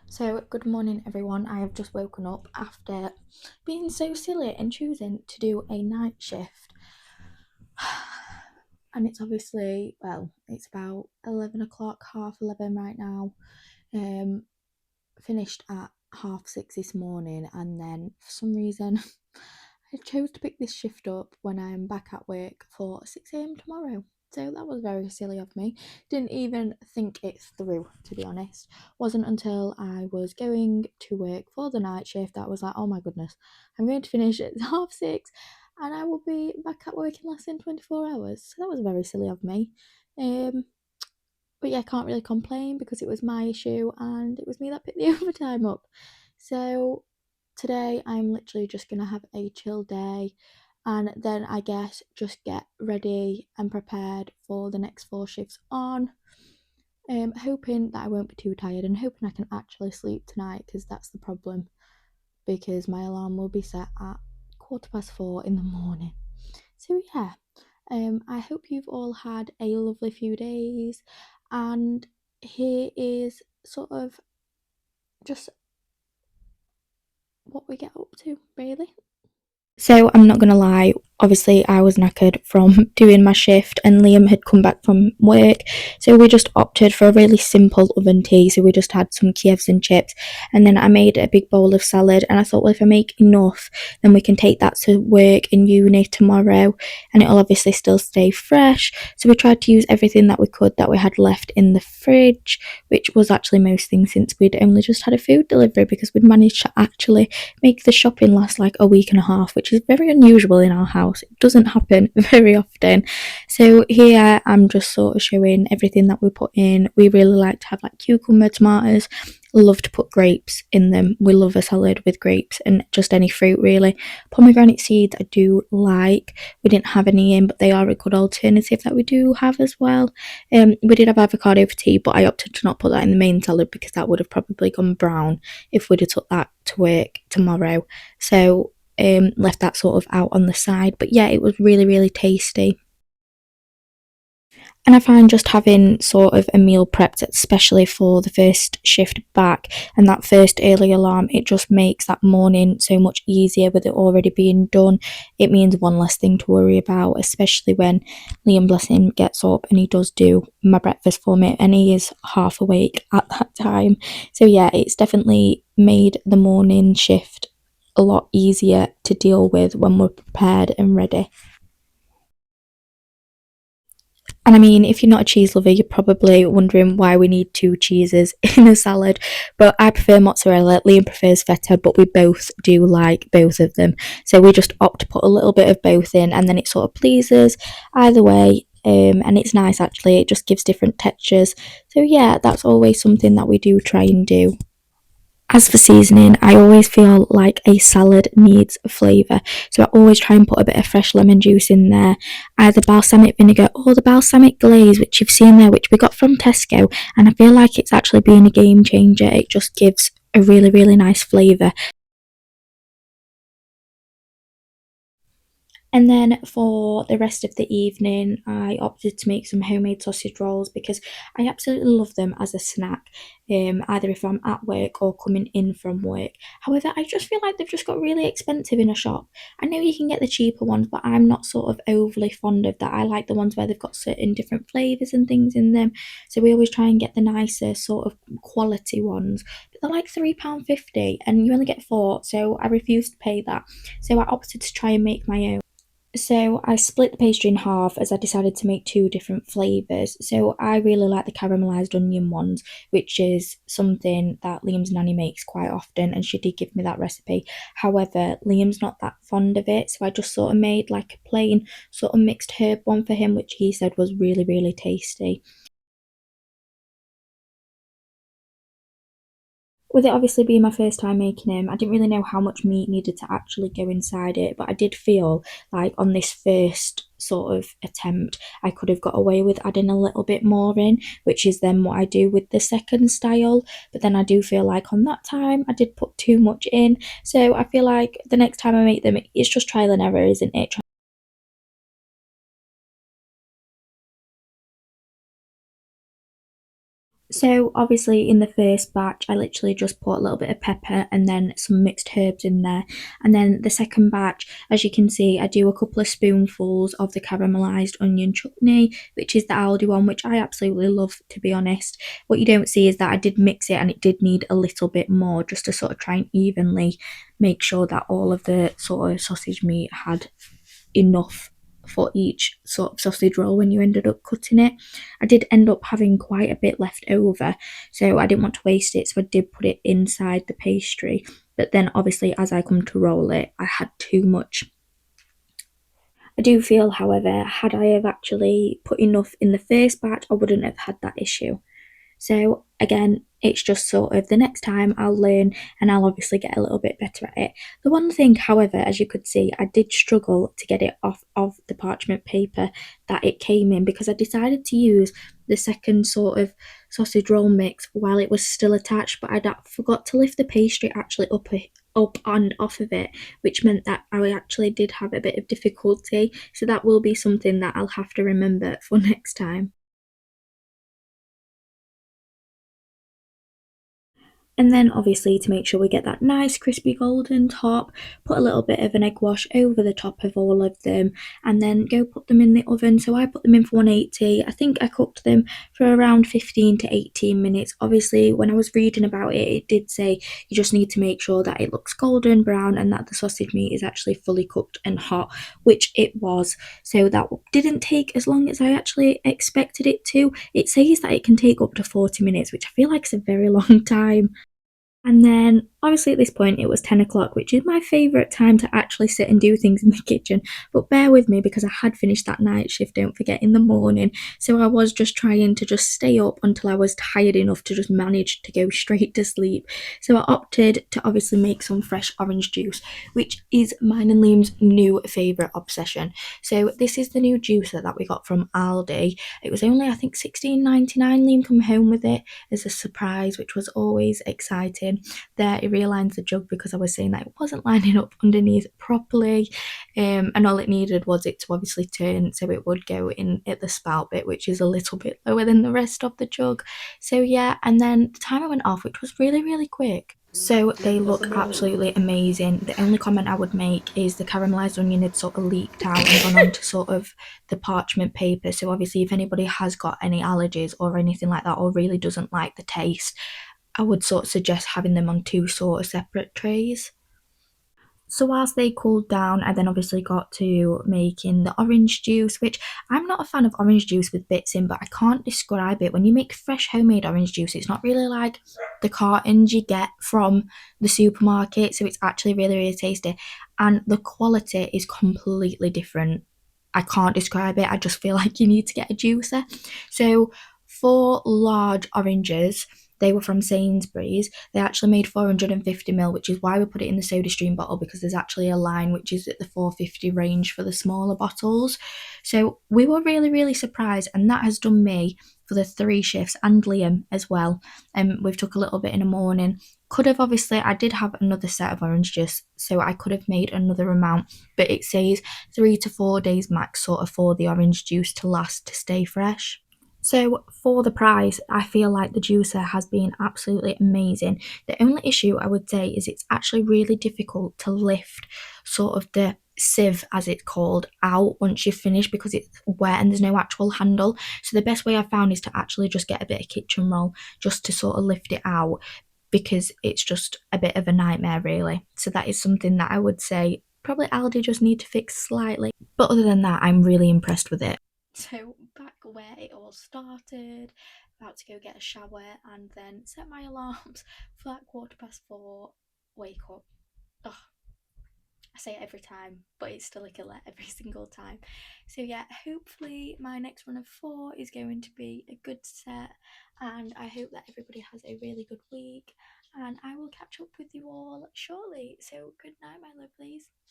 So, good morning, everyone. I have just woken up after being so silly and choosing to do a night shift. And it's obviously, it's about 11 o'clock, half 11 right now. Um, Finished at half 6 this morning, and then for some reason, I chose to pick this shift up when I'm back at work for 6 a.m. tomorrow. So that was very silly of me. Didn't even think it through, to be honest. Wasn't until I was going to work for the night shift that I was like, oh my goodness, I'm going to finish at half 6 and I will be back at work in less than 24 hours. So that was very silly of me. Um, but yeah, I can't really complain because it was my issue and it was me that picked the overtime up. So today I'm literally just gonna have a chill day and then I guess just get ready and prepared for the next 4 shifts on. Hoping that I won't be too tired and hoping I can actually sleep tonight because that's the problem because my alarm will be set at 4:15 in the morning. So yeah, I hope you've all had a lovely few days, and here is sort of just what we get up to, really. So I'm not gonna lie, obviously I was knackered from doing my shift and Liam had come back from work. So we just opted for a really simple oven tea. So we just had some Kievs and chips and then I made a big bowl of salad and I thought, well, if I make enough then we can take that to work in uni tomorrow and it'll obviously still stay fresh. So we tried to use everything that we could that we had left in the fridge, which was actually most things since we'd only just had a food delivery because we'd managed to actually make the shopping last like a week and a half, which is very unusual in our house. It doesn't happen very often. So here I'm just sort of showing everything that we put in. We really like to have like cucumber, tomatoes. Love to put grapes in them. We love a salad with grapes and just any fruit really. Pomegranate seeds I do like. We didn't have any in, but they are a good alternative that we do have as well. We did have avocado for tea, but I opted to not put that in the main salad because that would have probably gone brown if we'd have took that to work tomorrow. So left that sort of out on the side. But yeah, it was really, really tasty. And I find just having sort of a meal prepped, especially for the first shift back and that first early alarm, it just makes that morning so much easier with it already being done. It means one less thing to worry about, especially when Liam, bless him, gets up and he does do my breakfast for me and he is half awake at that time. So yeah, it's definitely made the morning shift a lot easier to deal with when we're prepared and ready. And I mean, if you're not a cheese lover, you're probably wondering why we need two cheeses in a salad. But I prefer mozzarella, Liam prefers feta, but we both do like both of them. So we just opt to put a little bit of both in, and then it sort of pleases either way. And it's nice actually, it just gives different textures. So yeah, that's always something that we do try and do. As for seasoning, I always feel like a salad needs flavour, so I always try and put a bit of fresh lemon juice in there, either balsamic vinegar or the balsamic glaze, which you've seen there, which we got from Tesco, and I feel like it's actually been a game changer. It just gives a really, really nice flavour. And then for the rest of the evening, I opted to make some homemade sausage rolls because I absolutely love them as a snack, either if I'm at work or coming in from work. However, I just feel like they've just got really expensive in a shop. I know you can get the cheaper ones, but I'm not sort of overly fond of that. I like the ones where they've got certain different flavours and things in them. So we always try and get the nicer sort of quality ones. But they're like £3.50 and you only get four, so I refuse to pay that. So I opted to try and make my own. So I split the pastry in half as I decided to make two different flavours. So I really like the caramelised onion ones, which is something that Liam's nanny makes quite often, and she did give me that recipe. However, Liam's not that fond of it, so I just sort of made like a plain sort of mixed herb one for him, which he said was really, really tasty. With it obviously being my first time making him, I didn't really know how much meat needed to actually go inside it, but I did feel like on this first sort of attempt, I could have got away with adding a little bit more in, which is then what I do with the second style. But then I do feel like on that time I did put too much in, so I feel like the next time I make them, it's just trial and error, isn't it? So obviously in the first batch, I literally just put a little bit of pepper and then some mixed herbs in there. And then the second batch, as you can see, I do a couple of spoonfuls of the caramelised onion chutney, which is the Aldi one, which I absolutely love, to be honest. What you don't see is that I did mix it and it did need a little bit more just to sort of try and evenly make sure that all of the sort of sausage meat had enough for each sort of sausage roll when you ended up cutting it. I did end up having quite a bit left over, so I didn't want to waste it, so I did put it inside the pastry. But then obviously as I come to roll it, I had too much. I do feel, however, had I have actually put enough in the first batch, I wouldn't have had that issue. So again, it's just sort of the next time I'll learn and I'll obviously get a little bit better at it. The one thing, however, as you could see, I did struggle to get it off of the parchment paper that it came in because I decided to use the second sort of sausage roll mix while it was still attached, but I forgot to lift the pastry actually up and off of it, which meant that I actually did have a bit of difficulty. So that will be something that I'll have to remember for next time. And then obviously to make sure we get that nice crispy golden top, put a little bit of an egg wash over the top of all of them and then go put them in the oven. So I put them in for 180. I think I cooked them for around 15 to 18 minutes. Obviously when I was reading about it, it did say you just need to make sure that it looks golden brown and that the sausage meat is actually fully cooked and hot, which it was. So that didn't take as long as I actually expected it to. It says that it can take up to 40 minutes, which I feel like is a very long time. And then, obviously, at this point, it was 10 o'clock, which is my favourite time to actually sit and do things in the kitchen. But bear with me because I had finished that night shift, don't forget, in the morning. So I was just trying to just stay up until I was tired enough to just manage to go straight to sleep. So I opted to obviously make some fresh orange juice, which is mine and Liam's new favourite obsession. So this is the new juicer that we got from Aldi. It was only, I think, 16.99. Liam come home with it as a surprise, which was always exciting. There, it realigns the jug because I was saying that it wasn't lining up underneath properly, and all it needed was it to obviously turn so it would go in at the spout bit, which is a little bit lower than the rest of the jug. So yeah, and then the timer went off, which was really, really quick. So they look absolutely amazing. The only comment I would make is the caramelised onion had sort of leaked out and gone onto sort of the parchment paper. So obviously if anybody has got any allergies or anything like that or really doesn't like the taste, I would sort of suggest having them on two sort of separate trays. So whilst they cooled down, I then obviously got to making the orange juice, which I'm not a fan of orange juice with bits in, but I can't describe it. When you make fresh homemade orange juice, it's not really like the cartons you get from the supermarket, so it's actually really, really tasty. And the quality is completely different. I can't describe it. I just feel like you need to get a juicer. So 4 large oranges, they were from Sainsbury's. They actually made 450 ml, which is why we put it in the soda stream bottle because there's actually a line which is at the 450 range for the smaller bottles. So we were really, really surprised, and that has done me for the 3 shifts and Liam as well. And we've took a little bit in the morning. Could have obviously, I did have another set of orange juice, so I could have made another amount, but it says 3 to 4 days max sort of for the orange juice to last to stay fresh. So for the price, I feel like the juicer has been absolutely amazing. The only issue I would say is it's actually really difficult to lift sort of the sieve, as it's called, out once you've finished because it's wet and there's no actual handle. So the best way I've found is to actually just get a bit of kitchen roll just to sort of lift it out because it's just a bit of a nightmare really. So that is something that I would say probably Aldi just need to fix slightly. But other than that, I'm really impressed with it. So back where it all started, about to go get a shower and then set my alarms for that 4:15 wake up. Ugh, I say it every time, but it's still a killer every single time. So yeah, hopefully my next run of 4 is going to be a good set, and I hope that everybody has a really good week, and I will catch up with you all shortly. So good night, my lovelies.